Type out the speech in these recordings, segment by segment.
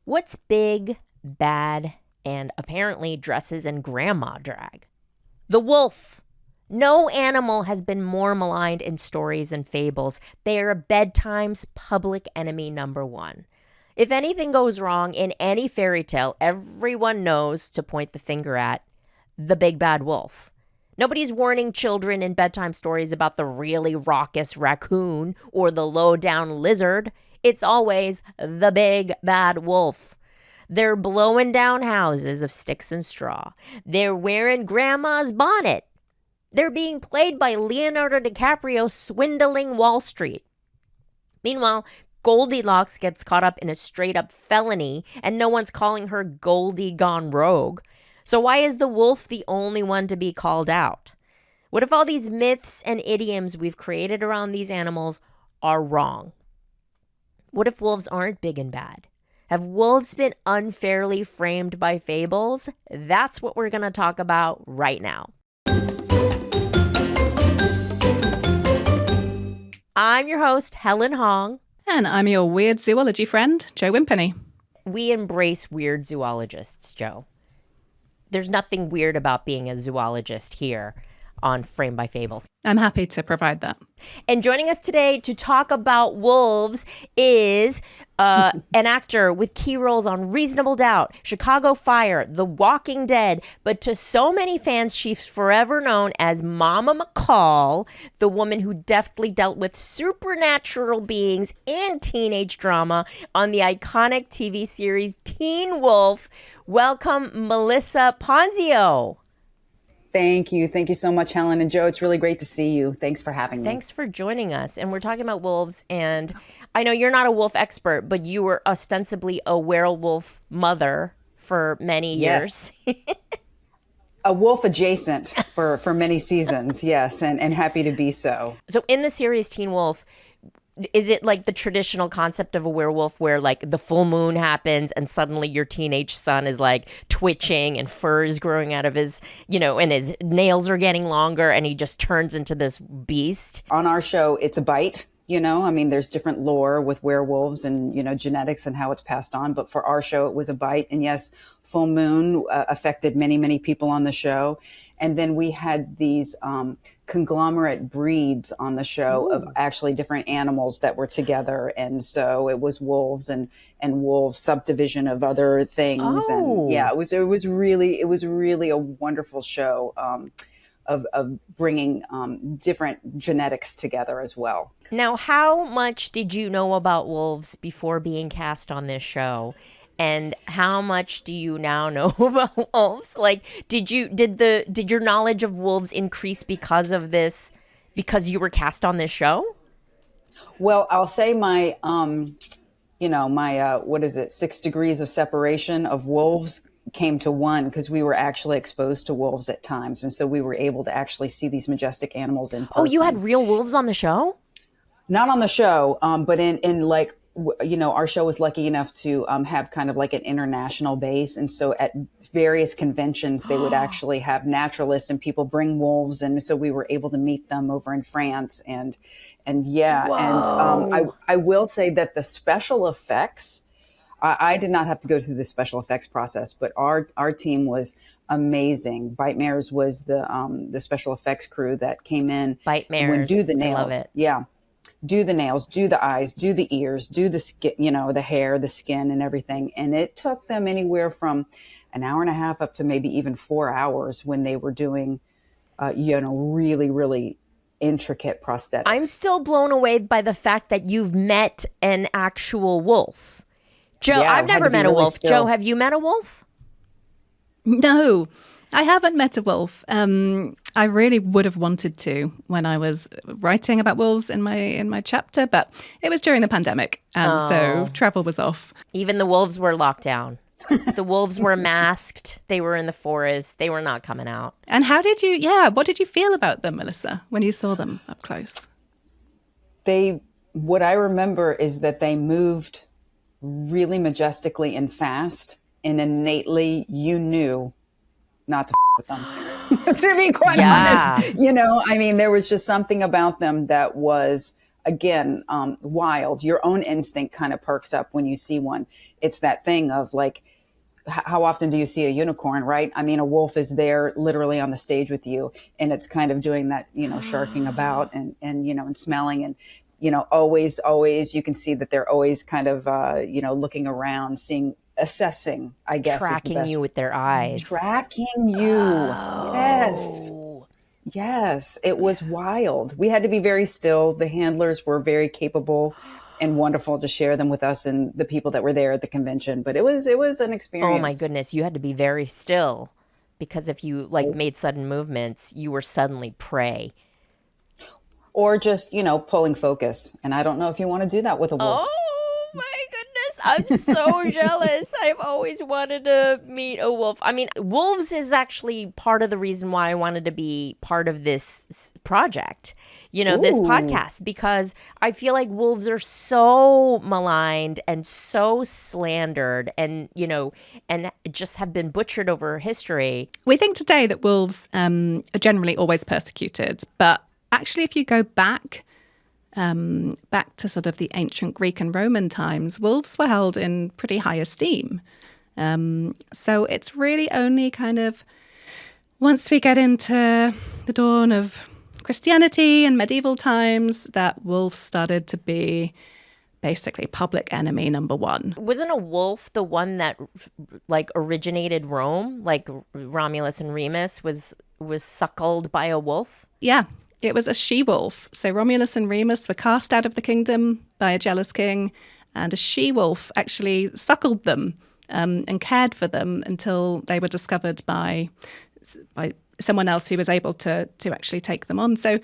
What's big, bad, and apparently dresses in grandma drag? The wolf. No animal has been more maligned in stories and fables. They are bedtime's public enemy number one. If anything goes wrong in any fairy tale, everyone knows to point the finger at the big bad wolf. Nobody's warning children in bedtime stories about the really raucous raccoon or the low-down lizard. It's always the big bad wolf. They're blowing down houses of sticks and straw. They're wearing grandma's bonnet. They're being played by Leonardo DiCaprio swindling Wall Street. Meanwhile, Goldilocks gets caught up in a straight-up felony, and no one's calling her Goldie gone rogue. So why is the wolf the only one to be called out? What if all these myths and idioms we've created around these animals are wrong? What if wolves aren't big and bad? Have wolves been unfairly framed by fables? That's what we're going to talk about right now. I'm your host, Helen Hong. And I'm your weird zoology friend, Joe Wimpenny. We embrace weird zoologists, Joe. There's nothing weird about being a zoologist here on Frame by Fables. I'm happy to provide that. And joining us today to talk about wolves is an actor with key roles on Reasonable Doubt, Chicago Fire, The Walking Dead, but to so many fans, she's forever known as Mama McCall, the woman who deftly dealt with supernatural beings and teenage drama on the iconic TV series Teen Wolf. Welcome, Melissa Ponzio. Thank you. Thank you so much, Helen and Joe. It's really great to see you. Thanks for having me. Thanks for joining us. And we're talking about wolves. And I know you're not a wolf expert, but you were ostensibly a werewolf mother for many years. Yes. A wolf adjacent for many seasons, yes, and happy to be so. So in the series Teen Wolf, is it like the traditional concept of a werewolf where like the full moon happens and suddenly your teenage son is like twitching and fur is growing out of his, and his nails are getting longer and he just turns into this beast? On our show, it's a bite. There's different lore with werewolves and, genetics and how it's passed on. But for our show, it was a bite. And yes, full moon affected many, many people on the show. And then we had these conglomerate breeds on the show of actually different animals that were together. And so it was wolves and wolf subdivision of other things. Oh. And yeah, it was really a wonderful show of bringing different genetics together as well. Now, how much did you know about wolves before being cast on this show? And how much do you now know about wolves? Like, did your knowledge of wolves increase because of this, because you were cast on this show? Well, I'll say my, what is it, 6 degrees of separation of wolves came to 1 because we were actually exposed to wolves at times. And so we were able to actually see these majestic animals in person. Oh, you had real wolves on the show? Not on the show, but in like, our show was lucky enough to have kind of like an international base. And so at various conventions, they would actually have naturalists and people bring wolves. And so we were able to meet them over in France. And yeah, Whoa. and I will say that the special effects, I did not have to go through the special effects process, but our team was amazing. Bite Mares was the special effects crew that came in. Bite and would Mares, do the nails. I love it. Yeah. Do the nails, do the eyes, do the ears, do the skin, the hair, the skin and everything. And it took them anywhere from an hour and a half up to maybe even 4 hours when they were doing, really, really intricate prosthetics. I'm still blown away by the fact that you've met an actual wolf. Joe, Yeah, I've never met a really wolf. still. Joe, have you met a wolf? No, I haven't met a wolf. I really would have wanted to when I was writing about wolves in my chapter, but it was during the pandemic, and so travel was off. Even the wolves were locked down. The wolves were masked. They were in the forest. They were not coming out. And what did you feel about them, Melissa, when you saw them up close? What I remember is that they moved really majestically and fast, and innately you knew not to with them, to be quite honest. There was just something about them that was again, wild, your own instinct kind of perks up when you see one. It's that thing of like, how often do you see a unicorn, right? I mean, a wolf is there literally on the stage with you, and it's kind of doing that, sharking about and and smelling, and, always, you can see that they're always kind of, looking around, assessing, I guess. Tracking you with their eyes. Tracking you. Oh. Yes. It was wild. We had to be very still. The handlers were very capable and wonderful to share them with us and the people that were there at the convention. But it was an experience. Oh my goodness. You had to be very still, because if you made sudden movements, you were suddenly prey. Or just, pulling focus. And I don't know if you want to do that with a wolf. Oh my goodness. I'm so jealous. I've always wanted to meet a wolf. I mean, wolves is actually part of the reason why I wanted to be part of this project, this podcast, because I feel like wolves are so maligned and so slandered and, and just have been butchered over history. We think today that wolves are generally always persecuted, but actually if you go back to sort of the ancient Greek and Roman times, wolves were held in pretty high esteem. So it's really only kind of once we get into the dawn of Christianity and medieval times that wolves started to be basically public enemy number one. Wasn't a wolf the one that originated Rome? Like Romulus and Remus was suckled by a wolf? Yeah. It was a she-wolf. So Romulus and Remus were cast out of the kingdom by a jealous king, and a she-wolf actually suckled them and cared for them until they were discovered by someone else who was able to actually take them on. So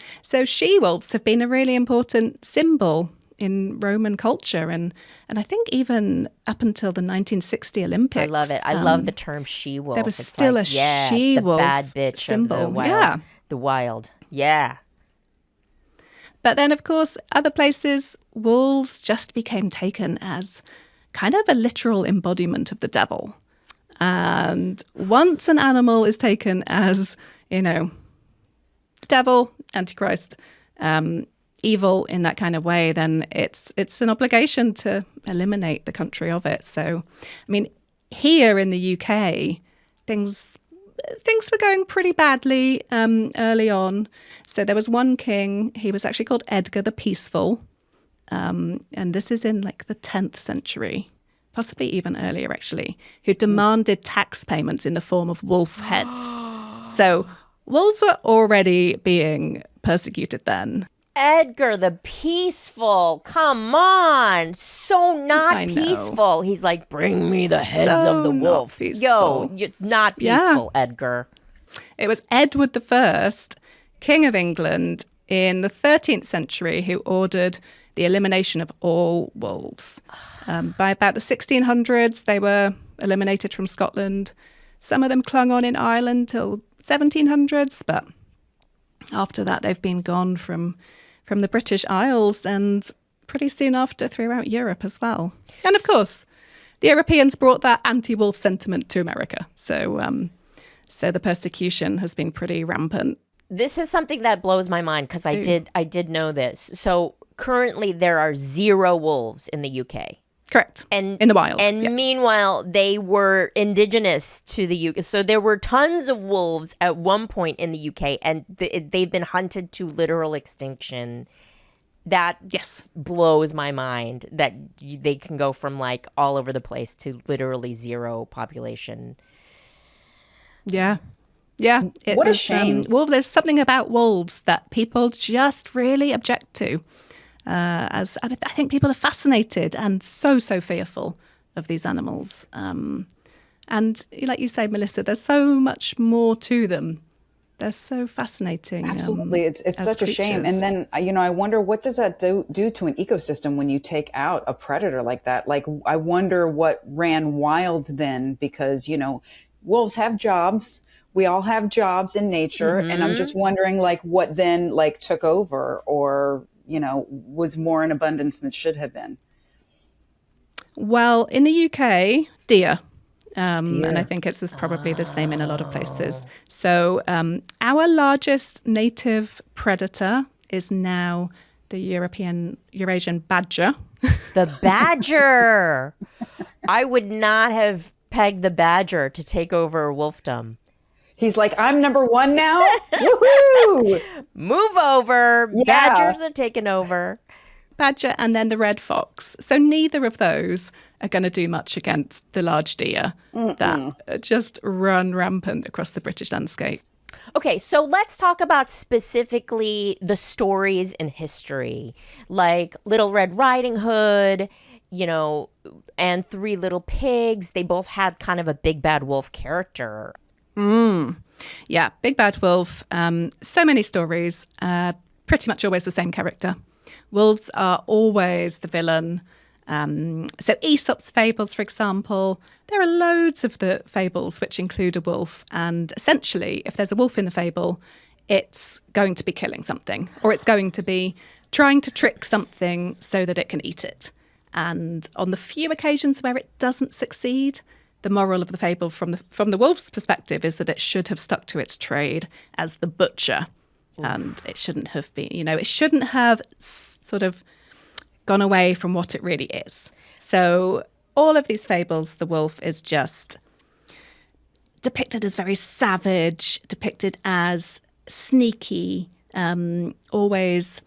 she-wolves have been a really important symbol in Roman culture, and I think even up until the 1960 Olympics. I love it. I love the term she-wolf. There was still a she-wolf the bad bitch symbol. Of the wild. Yeah. The wild. Yeah. But then, of course, other places, wolves just became taken as kind of a literal embodiment of the devil. And once an animal is taken as, devil, Antichrist, evil in that kind of way, then it's an obligation to eliminate the country of it. So, I mean, here in the UK, things were going pretty badly early on. So there was one king, he was actually called Edgar the Peaceful. And this is in the 10th century, possibly even earlier actually, who demanded tax payments in the form of wolf heads. So wolves were already being persecuted then. Edgar the Peaceful, come on, so not peaceful. He's like, bring me the heads of the wolf. Yo, it's not peaceful, yeah. Edgar. It was Edward I, King of England, in the 13th century, who ordered the elimination of all wolves. By about the 1600s, they were eliminated from Scotland. Some of them clung on in Ireland till 1700s, but after that, they've been gone from the British Isles and pretty soon after throughout Europe as well. And of course, the Europeans brought that anti-wolf sentiment to America. So the persecution has been pretty rampant. This is something that blows my mind because I did know this. So currently there are 0 wolves in the UK. Correct. And in the wild. And meanwhile, they were indigenous to the UK. So there were tons of wolves at one point in the UK, and they've been hunted to literal extinction. That blows my mind that they can go from all over the place to literally 0 population. Yeah. Yeah. What a shame. There's something about wolves that people just really object to. As I think people are fascinated and so fearful of these animals. And like you say, Melissa, there's so much more to them. They're so fascinating. Absolutely. It's such creatures. A shame. And then, I wonder, what does that do to an ecosystem when you take out a predator like that? I wonder what ran wild then, because, wolves have jobs. We all have jobs in nature. Mm-hmm. And I'm just wondering, what then, took over or was more in abundance than it should have been? Well, in the UK, deer. And I think it's probably the same in a lot of places. So our largest native predator is now the Eurasian badger. The badger. I would not have pegged the badger to take over wolfdom. He's like, I'm number one now. Woohoo! Move over. Yeah. Badgers are taking over. Badger and then the red fox. So neither of those are going to do much against the large deer that just run rampant across the British landscape. Okay, so let's talk about specifically the stories in history, like Little Red Riding Hood, and Three Little Pigs. They both had kind of a big bad wolf character. Yeah, big bad wolf. So many stories, pretty much always the same character. Wolves are always the villain. So Aesop's Fables, for example, there are loads of the fables which include a wolf. And essentially, if there's a wolf in the fable, it's going to be killing something, or it's going to be trying to trick something so that it can eat it. And on the few occasions where it doesn't succeed, the moral of the fable from the wolf's perspective is that it should have stuck to its trade as the butcher. And it shouldn't have been, it shouldn't have sort of gone away from what it really is. So all of these fables, the wolf is just depicted as very savage, depicted as sneaky, always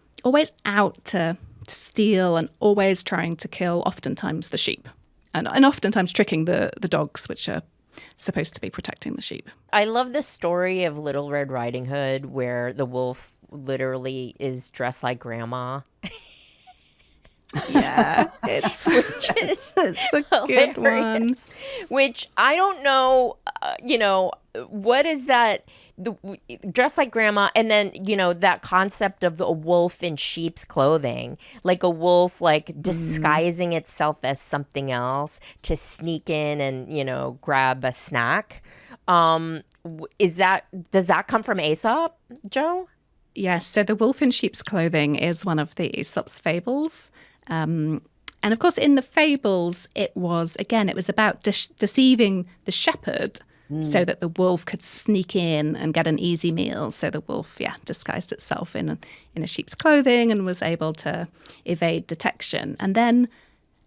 out to steal and always trying to kill, oftentimes the sheep. And oftentimes tricking the dogs, which are supposed to be protecting the sheep. I love the story of Little Red Riding Hood where the wolf literally is dressed like grandma. Yeah, it's a good one. Which I don't know, what is that? Dressed like grandma, and then that concept of a wolf in sheep's clothing, like a wolf like disguising itself as something else to sneak in and grab a snack. Does that come from Aesop, Joe? Yes, so the wolf in sheep's clothing is one of the Aesop's fables. And of course, in the fables, it was about deceiving the shepherd so that the wolf could sneak in and get an easy meal. So the wolf, disguised itself in a sheep's clothing and was able to evade detection. And then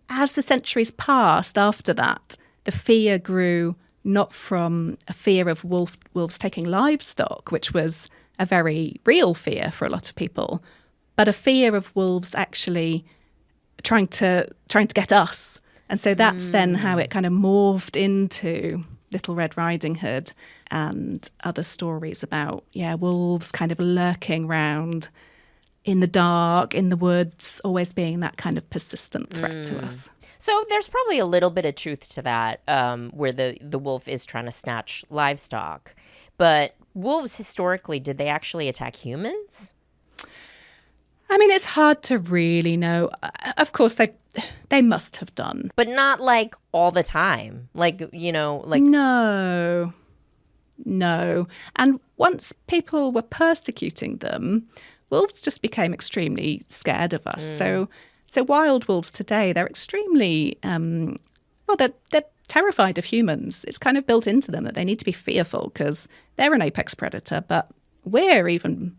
as the centuries passed after that, the fear grew not from a fear of wolves taking livestock, which was a very real fear for a lot of people, but a fear of wolves actually trying to get us. And so that's then how it kind of morphed into Little Red Riding Hood and other stories about, wolves kind of lurking around in the dark, in the woods, always being that kind of persistent threat to us. So there's probably a little bit of truth to that, where the wolf is trying to snatch livestock. But wolves historically, did they actually attack humans? I mean, it's hard to really know. Of course, they must have done. But not like all the time. Like. No. And once people were persecuting them, wolves just became extremely scared of us. So wild wolves today, they're extremely, they're terrified of humans. It's kind of built into them that they need to be fearful because they're an apex predator, but we're even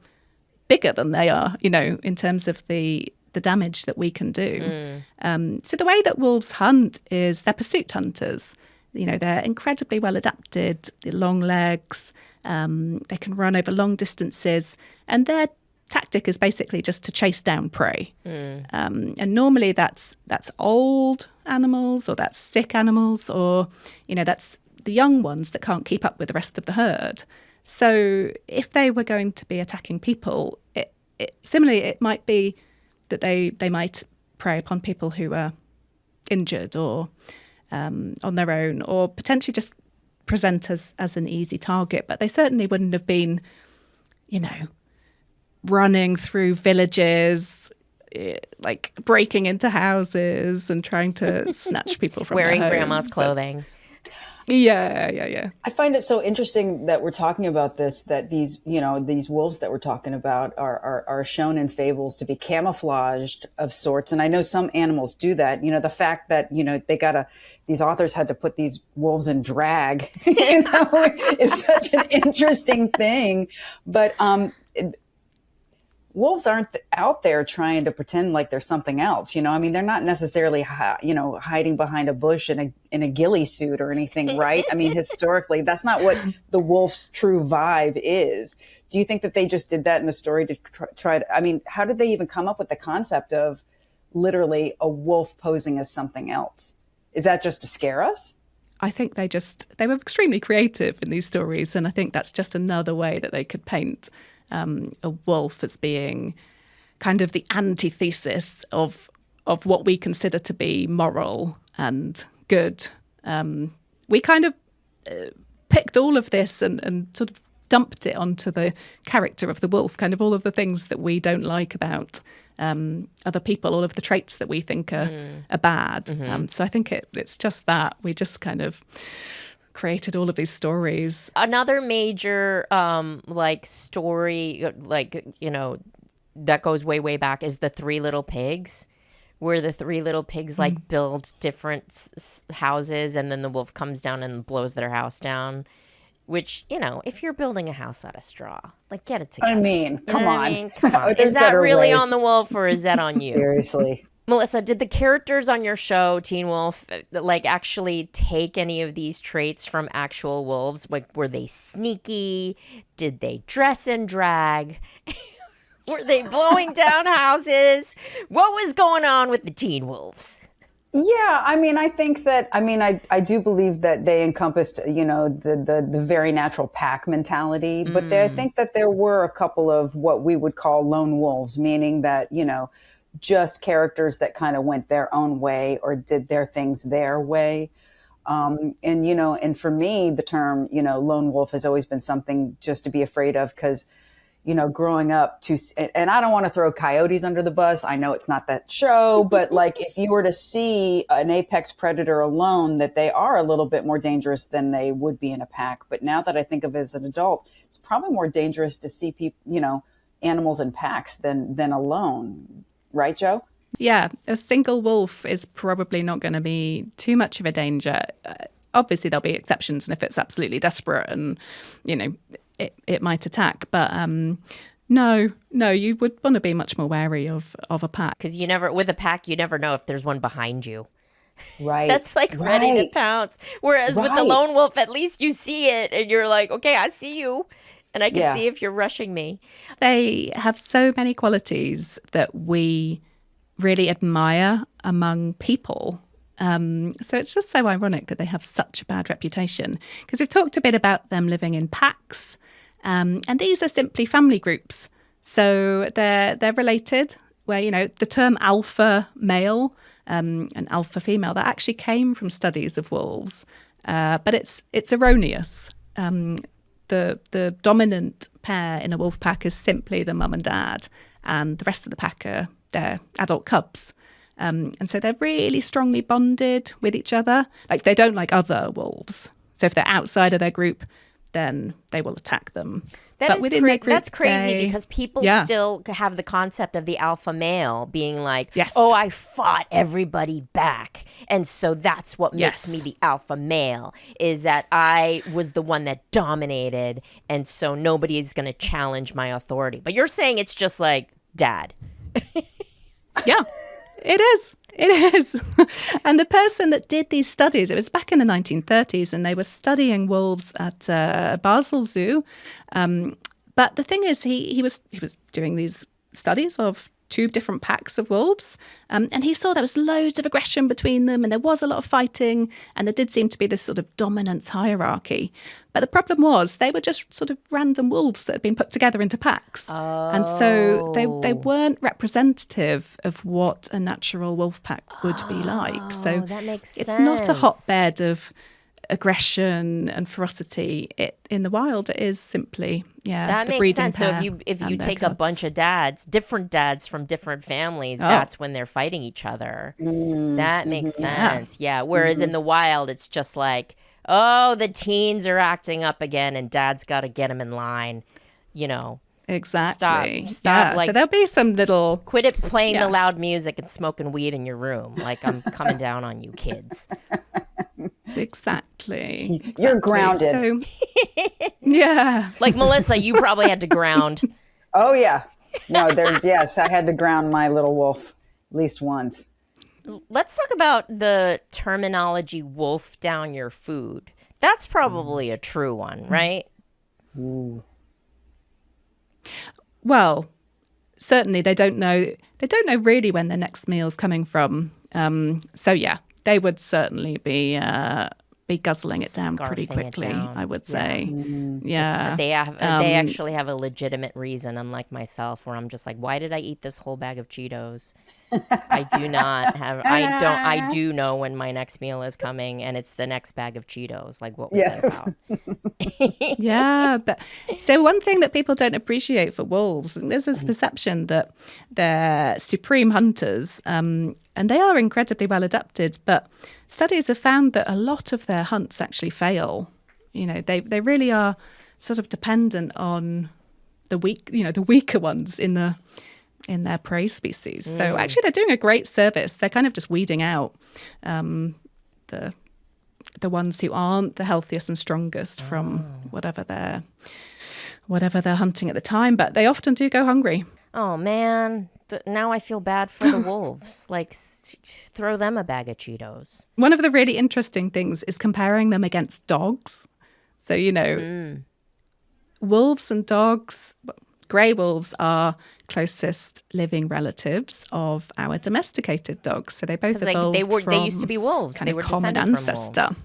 bigger than they are, in terms of the damage that we can do. So the way that wolves hunt is they're pursuit hunters. They're incredibly well adapted, the long legs, they can run over long distances, and their tactic is basically just to chase down prey. And normally that's old animals, or that's sick animals, or, that's the young ones that can't keep up with the rest of the herd. So if they were going to be attacking people, similarly, it might be that they might prey upon people who are injured or on their own, or potentially just present as an easy target. But they certainly wouldn't have been, running through villages, like breaking into houses and trying to snatch people from wearing their homes. grandma's clothing. Yeah. I find it so interesting that we're talking about this, that these wolves that we're talking about are shown in fables to be camouflaged of sorts. And I know some animals do that. The fact that, these authors had to put these wolves in drag, is such an interesting thing. But, wolves aren't out there trying to pretend like there's something else. I mean, they're not necessarily, hiding behind a bush in a ghillie suit or anything, right? I mean, historically, that's not what the wolf's true vibe is. Do you think that they just did that in the story to try to, I mean, how did they even come up with the concept of literally a wolf posing as something else? Is that just to scare us? I think they were extremely creative in these stories. And I think that's just another way that they could paint a wolf as being kind of the antithesis of what we consider to be moral and good. We kind of picked all of this and sort of dumped it onto the character of the wolf, kind of all of the things that we don't like about other people, all of the traits that we think are bad. So I think it's just that. We just kind of created all of these stories. Another major story, that goes way back is the Three Little Pigs, where the three little pigs build different houses, and then the wolf comes down and blows their house down. Which, if you're building a house out of straw, get it together. I mean, come on. Come on. Is that really on the wolf, or is that on you? Seriously. Melissa, did the characters on your show, Teen Wolf, actually take any of these traits from actual wolves? Were they sneaky? Did they dress in drag? Were they blowing down houses? What was going on with the Teen Wolves? Yeah, I mean, I think that, I do believe that they encompassed, the very natural pack mentality, but I think that there were a couple of what we would call lone wolves, meaning that, just characters that kind of went their own way or did their things their way. And for me, the term, lone wolf has always been something just to be afraid of because, growing up and I don't want to throw coyotes under the bus. I know it's not that show, but if you were to see an apex predator alone, that they are a little bit more dangerous than they would be in a pack. But now that I think of it as an adult, it's probably more dangerous to see people, animals in packs than alone. Right, Joe? Yeah, a single wolf is probably not going to be too much of a danger. Obviously, there'll be exceptions, and if it's absolutely desperate and, it might attack. But no, you would want to be much more wary of a pack. Because with a pack, you never know if there's one behind you. Right. That's ready to pounce. Whereas with the lone wolf, at least you see it and you're like, okay, I see you. And I can see if you're rushing me. They have so many qualities that we really admire among people. So it's just so ironic that they have such a bad reputation. Because we've talked a bit about them living in packs. And these are simply family groups. So they're related, where, the term alpha male and alpha female, that actually came from studies of wolves. But it's erroneous. The dominant pair in a wolf pack is simply the mum and dad, and the rest of the pack are their adult cubs. And so they're really strongly bonded with each other. They don't like other wolves. So if they're outside of their group, then they will attack them. But within their group, that's crazy because people still have the concept of the alpha male being like, oh, I fought everybody back. And so that's what makes me the alpha male, is that I was the one that dominated. And so nobody is going to challenge my authority. But you're saying it's just like dad. Yeah, it is. It is. And the person that did these studies, it was back in the 1930s, and they were studying wolves at Basel Zoo. But the thing is, he was doing these studies of two different packs of wolves, and he saw there was loads of aggression between them, and there was a lot of fighting, and there did seem to be this sort of dominance hierarchy. But the problem was they were just sort of random wolves that had been put together into packs. Oh. And so they weren't representative of what a natural wolf pack would be like. So that makes sense. It's not a hotbed of aggression and ferocity. In the wild, it is simply, that the makes breeding sense. So if you take a bunch of different dads from different families, that's when they're fighting each other. That makes sense. Yeah. Whereas in the wild, it's just like, oh, the teens are acting up again, and dad's got to get them in line. Exactly. Stop. So there'll be some little. Quit it playing the loud music and smoking weed in your room. I'm coming down on you, kids. Exactly. You're grounded. So, yeah. Melissa, you probably had to ground. Oh, yeah. No, yes, I had to ground my little wolf at least once. Let's talk about the terminology wolf down your food. That's probably a true one, right? Ooh. Well, certainly they don't know really when their next meal's coming from. So yeah, they would certainly be guzzling it down pretty Scarfing it quickly, down. I would Yeah. say. Mm. Yeah. They actually have a legitimate reason, unlike myself, where I'm just like, why did I eat this whole bag of Cheetos? I do know when my next meal is coming, and it's the next bag of Cheetos. Like, what was that about? Yeah, but so one thing that people don't appreciate for wolves, and there's this perception that they're supreme hunters, and they are incredibly well adapted, but studies have found that a lot of their hunts actually fail. You know, they really are sort of dependent on the weaker ones in their prey species. So actually they're doing a great service. They're kind of just weeding out the ones who aren't the healthiest and strongest from whatever they're hunting at the time, but they often do go hungry. Oh man, now I feel bad for the wolves. Like, throw them a bag of Cheetos. One of the really interesting things is comparing them against dogs. So, wolves and dogs, grey wolves are closest living relatives of our domesticated dogs. So they both evolved from they used to be wolves. Kind They of were common descended from ancestor.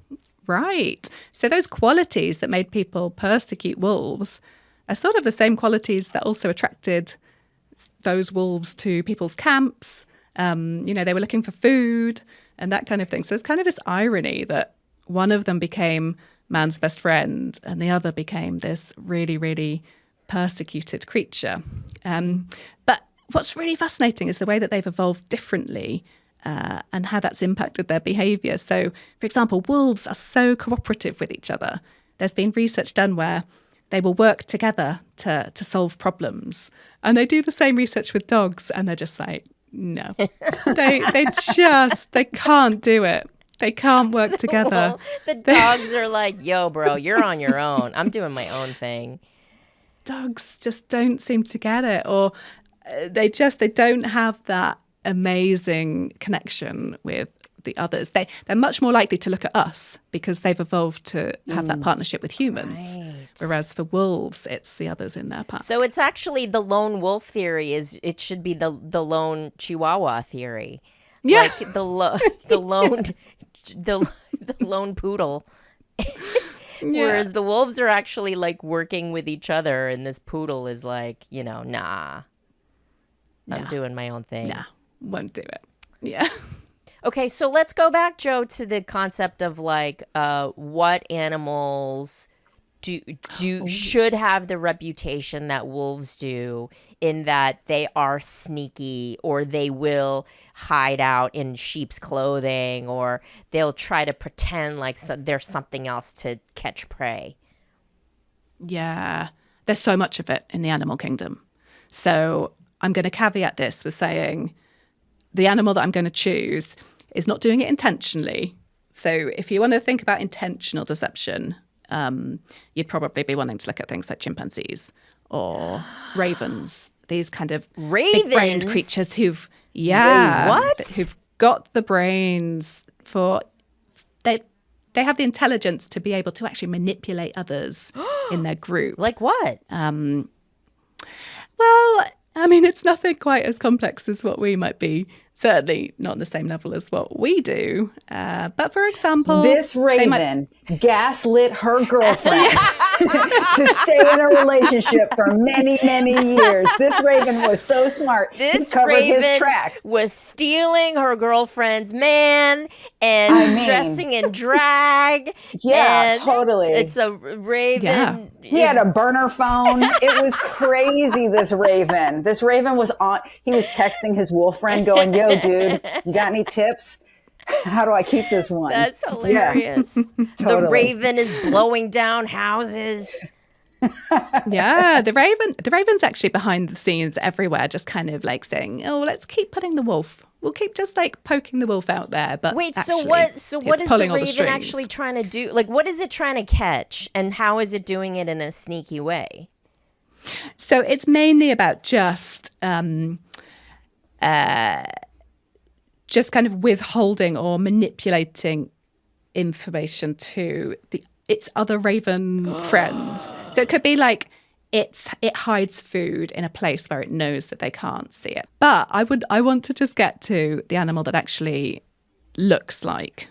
wolves. Right. So those qualities that made people persecute wolves are sort of the same qualities that also attracted those wolves to people's camps. They were looking for food and that kind of thing. So it's kind of this irony that one of them became man's best friend and the other became this really, really persecuted creature. But what's really fascinating is the way that they've evolved differently and how that's impacted their behaviour. So, for example, wolves are so cooperative with each other. There's been research done where they will work together to solve problems. And they do the same research with dogs and they're just like, no, they can't do it. They can't work together. Well, the dogs are like, yo, bro, you're on your own. I'm doing my own thing. Dogs just don't seem to get it, or they don't have that amazing connection with the others. They're much more likely to look at us because they've evolved to have that partnership with humans. Right. Whereas for wolves, it's the others in their pack. So it's actually the lone wolf theory. It should be the lone Chihuahua theory. Yeah. Like the lone poodle. Whereas the wolves are actually like working with each other, and this poodle is like, nah. I'm doing my own thing. Nah, won't do it. Yeah. Okay, so let's go back, Joe, to the concept of like what animals should have the reputation that wolves do, in that they are sneaky, or they will hide out in sheep's clothing, or they'll try to pretend like there's something else to catch prey. Yeah, there's so much of it in the animal kingdom. So I'm going to caveat this with saying the animal that I'm going to choose is not doing it intentionally. So if you want to think about intentional deception, you'd probably be wanting to look at things like chimpanzees or ravens, these kind of big-brained creatures who've got the brains for they have the intelligence to be able to actually manipulate others in their group. Like what? Well, I mean, it's nothing quite as complex as what we might be. Certainly not on the same level as what we do. But for example, this raven gaslit her girlfriend to stay in a relationship for many, many years. This raven was so smart. This he covered raven his tracks. was stealing her girlfriend's man and dressing in drag. Yeah, totally. It's a raven. Yeah. He had a burner phone. It was crazy, this raven. This raven was on. He was texting his wolf friend going, yo, dude, you got any tips? How do I keep this one? That's hilarious. Totally. The raven is blowing down houses. Yeah, the raven's actually behind the scenes everywhere, just kind of like saying, oh, let's keep putting the wolf. We'll keep just like poking the wolf out there. But wait, actually, so what is the raven strings. actually trying to do? Like, what is it trying to catch, and how is it doing it in a sneaky way? So it's mainly about just kind of withholding or manipulating information to its other raven friends. So it could be like it hides food in a place where it knows that they can't see it. But I want to just get to the animal that actually looks like,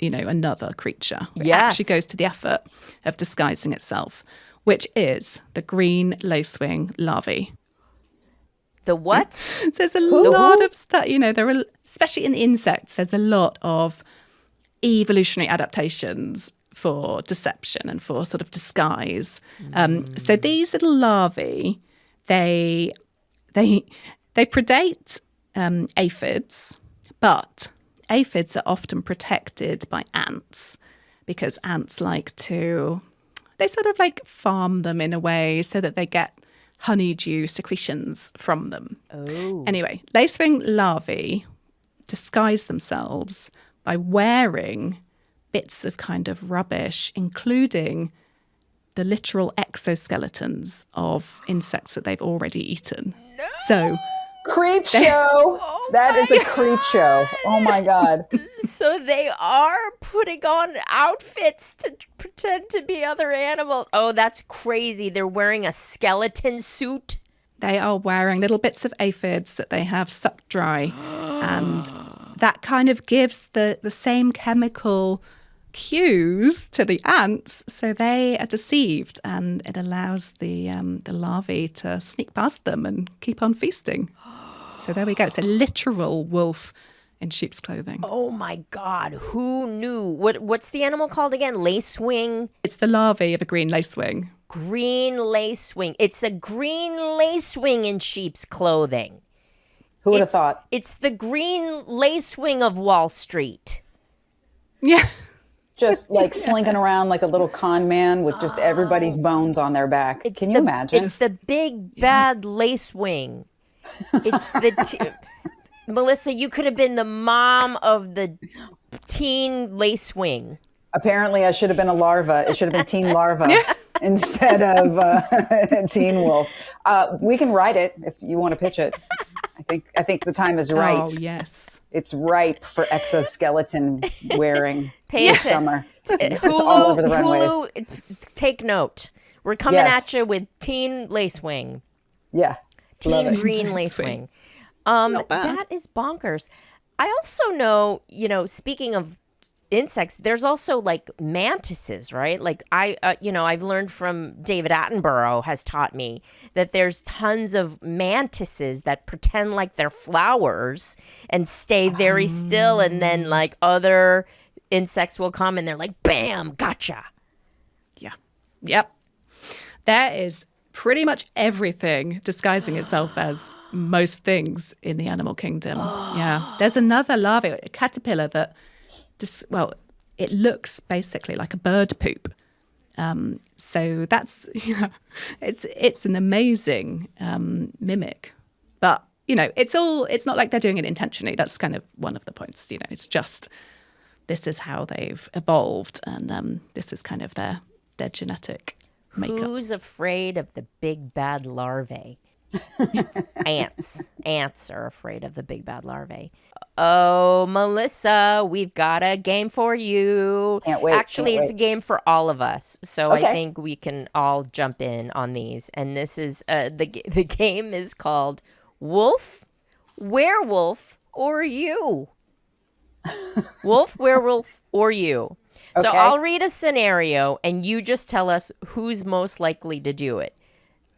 another creature. It actually goes to the effort of disguising itself, which is the green lacewing larvae. The what? So there's a lot of stuff, there are, especially in the insects, there's a lot of evolutionary adaptations for deception and for sort of disguise. So these little larvae, they predate aphids, but aphids are often protected by ants because ants they sort of like farm them in a way so that they get honeydew secretions from them. Oh. Anyway, lacewing larvae disguise themselves by wearing bits of kind of rubbish, including the literal exoskeletons of insects that they've already eaten. No! So creep show. That is a creep show. Oh my God. So they are putting on outfits to pretend to be other animals. Oh, that's crazy. They're wearing a skeleton suit. They are wearing little bits of aphids that they have sucked dry. And that kind of gives the same chemical cues to the ants, so they are deceived, and it allows the larvae to sneak past them and keep on feasting. So there we go. It's a literal wolf in sheep's clothing. Oh my God! Who knew? What's the animal called again? Lacewing. It's the larvae of a green lacewing. Green lacewing. It's a green lacewing in sheep's clothing. Who would have thought? It's the green lacewing of Wall Street. Yeah. Just like slinking around like a little con man with just everybody's bones on their back. Can you imagine? It's the big bad lacewing. It's the Melissa, you could have been the mom of the teen lacewing. Apparently, I should have been a larva. It should have been teen larva instead of teen wolf. We can write it if you want to pitch it. I think the time is right. Oh, yes. It's ripe for exoskeleton wearing this summer. It's Hulu, all over the runways. Hulu, take note. We're coming at you with teen lacewing. Yeah. Teen green lacewing. That is bonkers. I also know, speaking of insects, there's also like mantises, right? Like I've learned from David Attenborough has taught me that there's tons of mantises that pretend like they're flowers and stay very still, and then like other insects will come and they're like, bam, gotcha. Yeah. Yep. That is pretty much everything disguising itself as most things in the animal kingdom. Yeah. There's another larvae, a caterpillar that it looks basically like a bird poop. So that's, it's an amazing mimic. But, it's not like they're doing it intentionally. That's kind of one of the points, it's just, this is how they've evolved, and this is kind of their genetic makeup. Who's afraid of the big bad larvae? Ants. Ants are afraid of the big bad larvae. Oh, Melissa, we've got a game for you. Can't wait. Actually, can't it's wait. a game for all of us. So Okay. I think we can all jump in on these. And this is the game is called Wolf, Werewolf, or You. Wolf, werewolf, or you. So Okay. I'll read a scenario and you just tell us who's most likely to do it.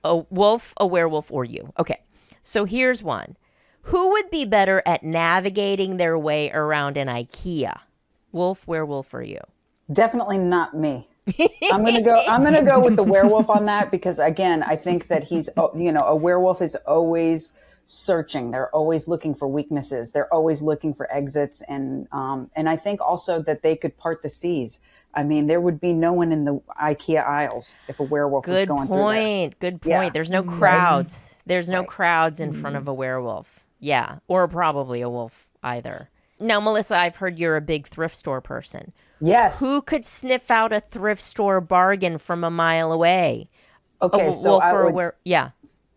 A wolf, a werewolf, or you. Okay. So here's one. Who would be better at navigating their way around an IKEA? Wolf, werewolf, or you? Definitely not me. I'm gonna go with the werewolf on that, because again, I think that he's a werewolf is always searching. They're always looking for weaknesses. They're always looking for exits, and I think also that they could part the seas. I mean, there would be no one in the IKEA aisles if a werewolf was going through there. Good point. Yeah. There's no crowds. There's no crowds in front of a werewolf. Yeah, or probably a wolf either. Now, Melissa, I've heard you're a big thrift store person. Yes. Who could sniff out a thrift store bargain from a mile away? Okay, A so wolf I or a would, were? Yeah.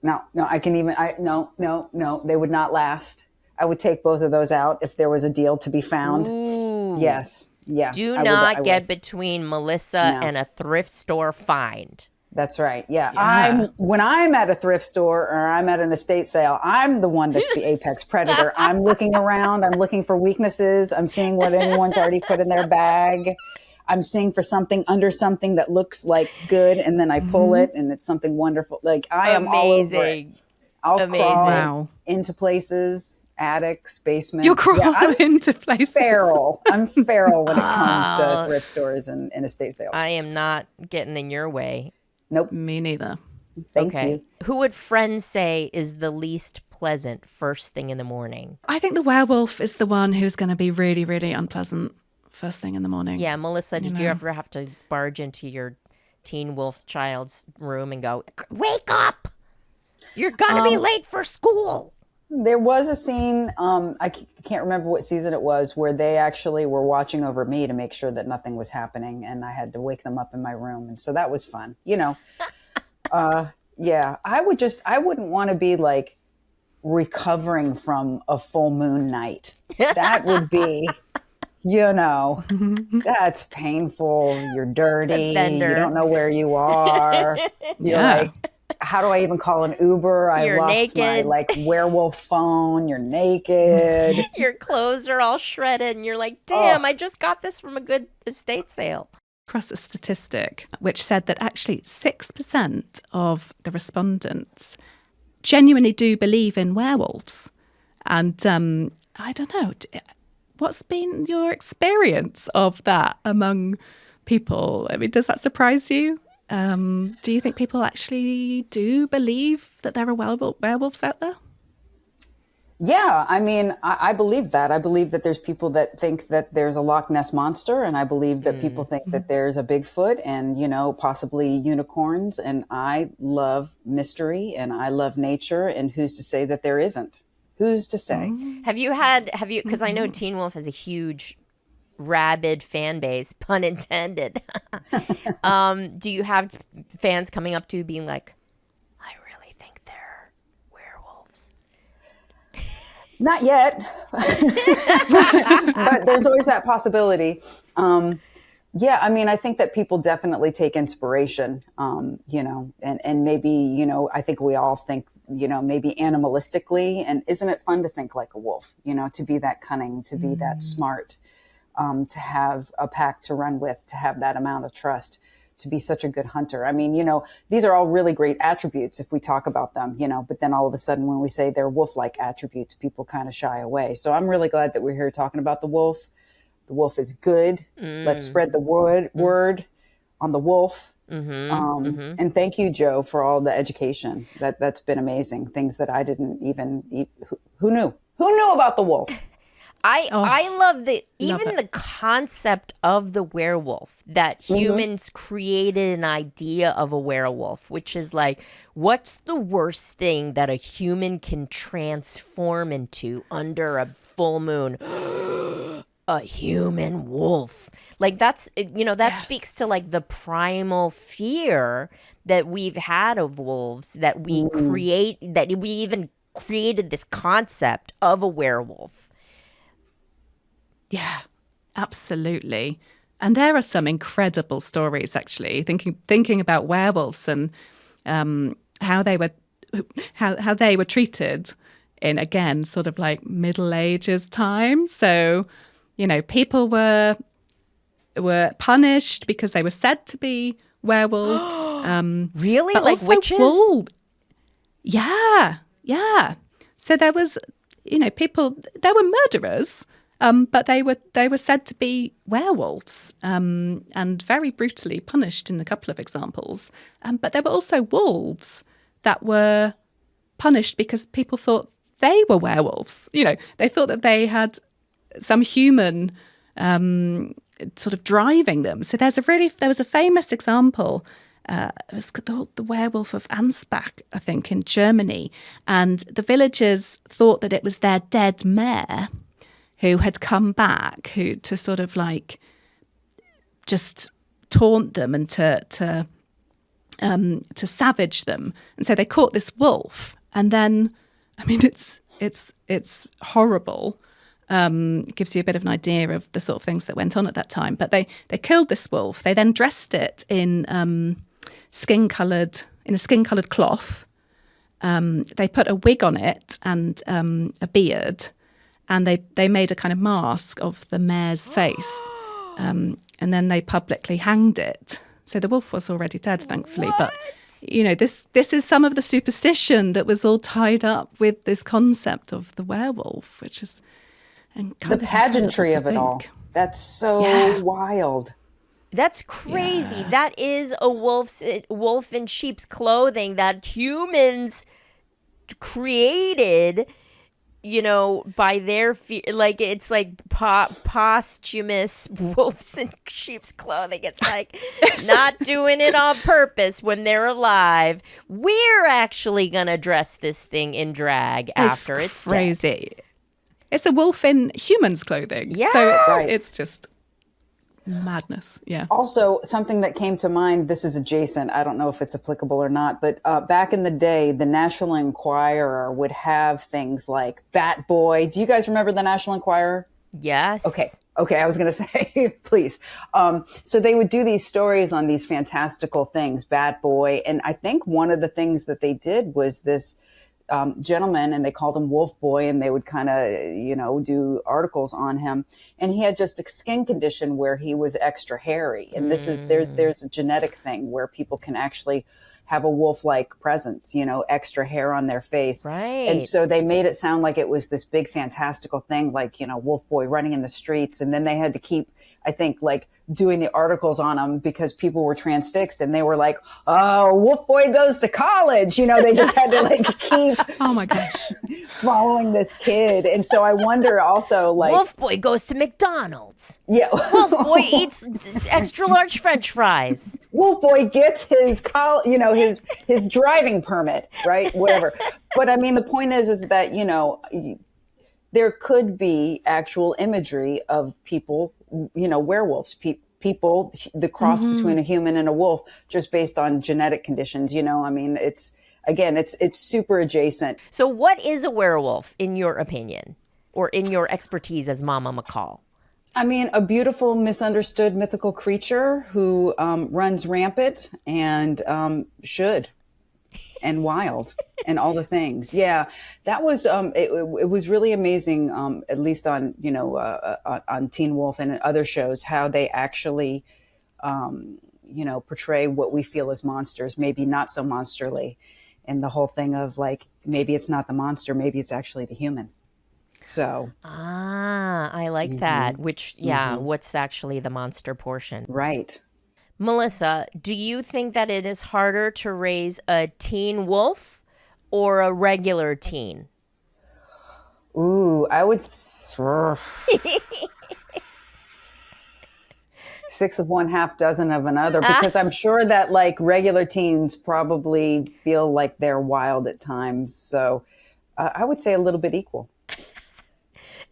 no, no, they would not last. I would take both of those out if there was a deal to be found. Ooh. Yes, yeah, Do I would. not get between Melissa No. and a thrift store find. That's right. Yeah. Yeah. When I'm at a thrift store or I'm at an estate sale, I'm the one that's the apex predator. I'm looking around, I'm looking for weaknesses, I'm seeing what anyone's already put in their bag. I'm seeing for something under something that looks like good, and then I pull it and it's something wonderful. Like I am all over it. I'll crawl Wow. into places, attics, basements. You're crawling I'm into places. feral. I'm feral when it comes to thrift stores and estate sales. I am not getting in your way. Nope. Me neither. Thank you. Who would friends say is the least pleasant first thing in the morning? I think the werewolf is the one who's going to be really, really unpleasant first thing in the morning. Yeah, Melissa, did you ever have to barge into your teen wolf child's room and go, wake up! You're going to be late for school! There was a scene, can't remember what season it was, where they actually were watching over me to make sure that nothing was happening, and I had to wake them up in my room. And so that was fun. Yeah, I wouldn't want to be like recovering from a full moon night. That would be, that's painful. You're dirty. You don't know where you are. You're like, how do I even call an Uber? You're lost naked. my werewolf phone. You're naked. Your clothes are all shredded, and you're like, damn, I just got this from a good estate sale. Across a statistic which said that actually 6% of the respondents genuinely do believe in werewolves. And I don't know, what's been your experience of that among people? I mean, does that surprise you? Do you think people actually do believe that there are werewolves out there? Yeah, I mean, I believe that. I believe that there's people that think that there's a Loch Ness monster, and I believe that people think that there's a Bigfoot and, possibly unicorns. And I love mystery and I love nature. And who's to say that there isn't? Who's to say? Have you, because I know Teen Wolf has a huge rabid fan base, pun intended. Do you have fans coming up to you being like, I really think they're werewolves? Not yet, but there's always that possibility. Yeah, I mean, I think that people definitely take inspiration, and maybe, I think we all think, maybe animalistically. And isn't it fun to think like a wolf, to be that cunning, to be that smart, to have a pack to run with, to have that amount of trust, to be such a good hunter. I mean, these are all really great attributes if we talk about them, but then all of a sudden when we say they're wolf-like attributes, people kind of shy away. So I'm really glad that we're here talking about the wolf. The wolf is good. Let's spread the word on the wolf. And thank you, Joe, for all the education. That's been amazing. Things that I didn't even, who knew? Who knew about the wolf? I love the concept of the werewolf, that humans created an idea of a werewolf, which is like, what's the worst thing that a human can transform into under a full moon? A human wolf. Like that speaks to like the primal fear that we've had of wolves, that we even created this concept of a werewolf. Yeah, absolutely. And there are some incredible stories, actually, thinking about werewolves and how they were treated in, again, sort of like Middle Ages time. So, people were punished because they were said to be werewolves. Really? But Like also witches? Yeah. So there was, people, there were murderers. But they were said to be werewolves and very brutally punished in a couple of examples. But there were also wolves that were punished because people thought they were werewolves. They thought that they had some human sort of driving them. So there was a famous example. It was called the Werewolf of Ansbach, I think, in Germany. And the villagers thought that it was their dead mare who had come back, to sort of like just taunt them and to to savage them. And so they caught this wolf, and then, I mean, it's horrible. Gives you a bit of an idea of the sort of things that went on at that time. But they killed this wolf. They then dressed it in a skin-coloured cloth. They put a wig on it and a beard, and they made a kind of mask of the mare's face, and then they publicly hanged it. So the wolf was already dead, thankfully. What? But this is some of the superstition that was all tied up with this concept of the werewolf, which is the pageantry of it all. That's so wild. That's crazy. Yeah. That is a wolf in sheep's clothing that humans created, by their like it's like posthumous wolves in sheep's clothing. It's like not doing it on purpose when they're alive. We're actually gonna dress this thing in drag after it's crazy. Dead. It's a wolf in humans' clothing. Yeah, so it's just madness. Yeah. Also, something that came to mind, this is adjacent, I don't know if it's applicable or not, but back in the day, the National Enquirer would have things like Bat Boy. Do you guys remember the National Enquirer? Yes. Okay, I was going to say, please. So they would do these stories on these fantastical things, Bat Boy. And I think one of the things that they did was this gentleman, and they called him Wolf Boy, and they would kind of, do articles on him. And he had just a skin condition where he was extra hairy. And there's a genetic thing where people can actually have a wolf-like presence, extra hair on their face. Right. And so they made it sound like it was this big fantastical thing, like, Wolf Boy running in the streets. And then they had to keep, I think, like, doing the articles on him because people were transfixed, and they were like, oh, Wolf Boy goes to college. They just had to keep oh my gosh, following this kid. And so I wonder also, Wolf Boy goes to McDonald's. Yeah. Wolf Boy eats extra large French fries. Wolf Boy gets his his driving permit, right? Whatever. But I mean, the point is that, there could be actual imagery of people, werewolves, people, the cross between a human and a wolf, just based on genetic conditions. I mean, it's super adjacent. So what is a werewolf, in your opinion, or in your expertise as Mama McCall? I mean, a beautiful, misunderstood mythical creature who runs rampant and and wild and all the things. Yeah, that was it was really amazing, at least on on Teen Wolf and other shows, how they actually portray what we feel as monsters, maybe not so monsterly, and the whole thing of maybe it's not the monster, maybe it's actually the human. So I like that. Which what's actually the monster portion? Right. Melissa, do you think that it is harder to raise a teen wolf or a regular teen? Ooh, I would... 6 of one, half dozen of another, because I'm sure that regular teens probably feel like they're wild at times. So I would say a little bit equal.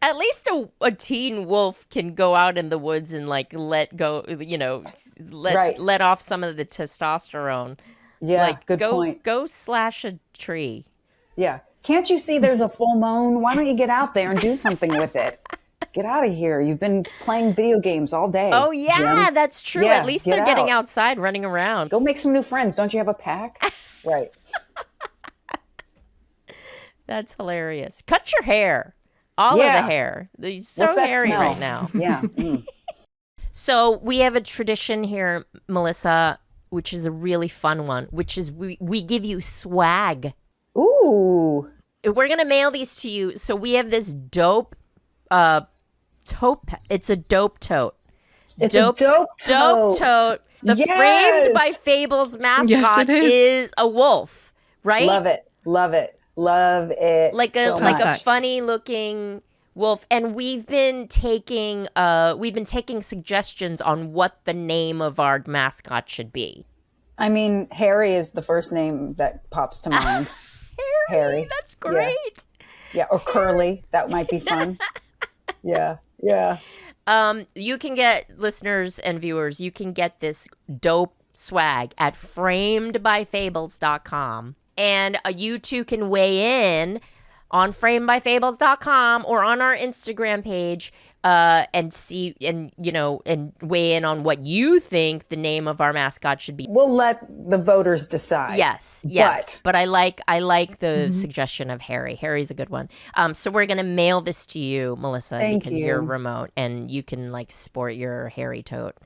At least a teen wolf can go out in the woods and let go, let off some of the testosterone. Yeah, good point. Go slash a tree. Yeah. Can't you see there's a full moon? Why don't you get out there and do something with it? Get out of here. You've been playing video games all day. Oh, yeah, Jim. That's true. Yeah, at least they're getting outside, running around. Go make some new friends. Don't you have a pack? Right. That's hilarious. Cut your hair. All of the hair. They're so hairy smell? Right now. Yeah. Mm. So we have a tradition here, Melissa, which is a really fun one, which is we give you swag. Ooh. We're going to mail these to you. So we have this dope tote. It's a dope tote. It's a dope tote. Dope tote. The framed by Fables mascot is a wolf, right? Love it. Love it. Love it. Like a funny looking wolf. And we've been taking suggestions on what the name of our mascot should be. I mean, Harry is the first name that pops to mind. Harry. That's great. Yeah, or Curly. That might be fun. Yeah. You can get, listeners and viewers, you can get this dope swag at framedbyfables.com. And you too can weigh in on framedbyfables.com or on our Instagram page and see and weigh in on what you think the name of our mascot should be. We'll let the voters decide. Yes. But I like the suggestion of Harry. Harry's a good one. So we're gonna mail this to you, Melissa, because you're remote and you can sport your Harry tote.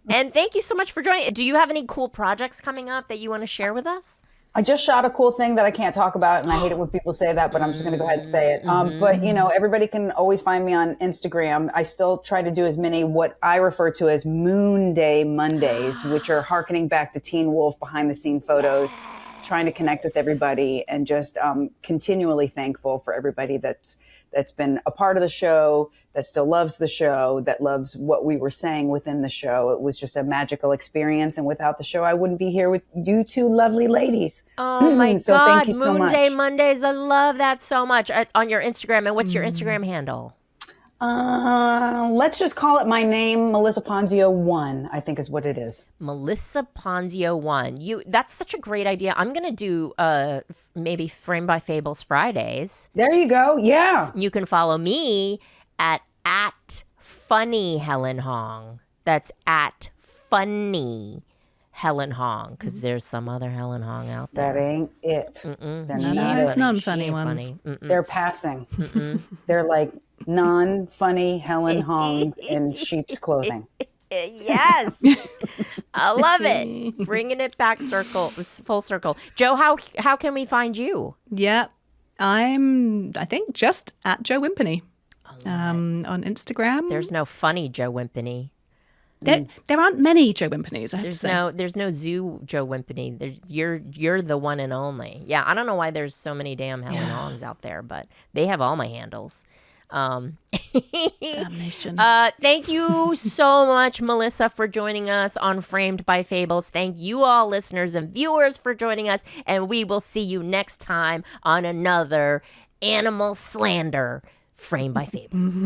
And thank you so much for joining. Do you have any cool projects coming up that you want to share with us? I just shot a cool thing that I can't talk about, and I hate it when people say that, but I'm just going to go ahead and say it. But, everybody can always find me on Instagram. I still try to do as many what I refer to as Moon Day Mondays, which are hearkening back to Teen Wolf behind-the-scene photos, trying to connect with everybody, and just continually thankful for everybody that's been a part of the show, that still loves the show, that loves what we were saying within the show. It was just a magical experience. And without the show, I wouldn't be here with you two lovely ladies. Oh my so God. Thank you so Moon much. Day Mondays. I love that so much. It's on your Instagram. And what's your Instagram handle? Let's just call it my name, Melissa Ponzio 1, I think is what it is. Melissa Ponzio 1. That's such a great idea. I'm going to do maybe Frame by Fables Fridays. There you go. Yeah. You can follow me at funny Helen Hong. That's at funny Helen Hong, because there's some other Helen Hong out there. That ain't it. They're not There's it. non-funny ones. They're passing. They're like non-funny Helen Hongs in sheep's clothing. Yes. I love it. Bringing it back full circle. Joe, how can we find you? Yeah, I think just at Joe Wimpenny on Instagram. There's no funny Joe Wimpenny. There aren't many Joe Wimpennys, I have to say. There's no zoo Joe Wimpenny. You're the one and only. Yeah, I don't know why there's so many damn Helen Hongs out there, but they have all my handles. Damnation. Thank you so much, Melissa, for joining us on Framed by Fables. Thank you all, listeners and viewers, for joining us, and we will see you next time on another Animal Slander Framed by Fables.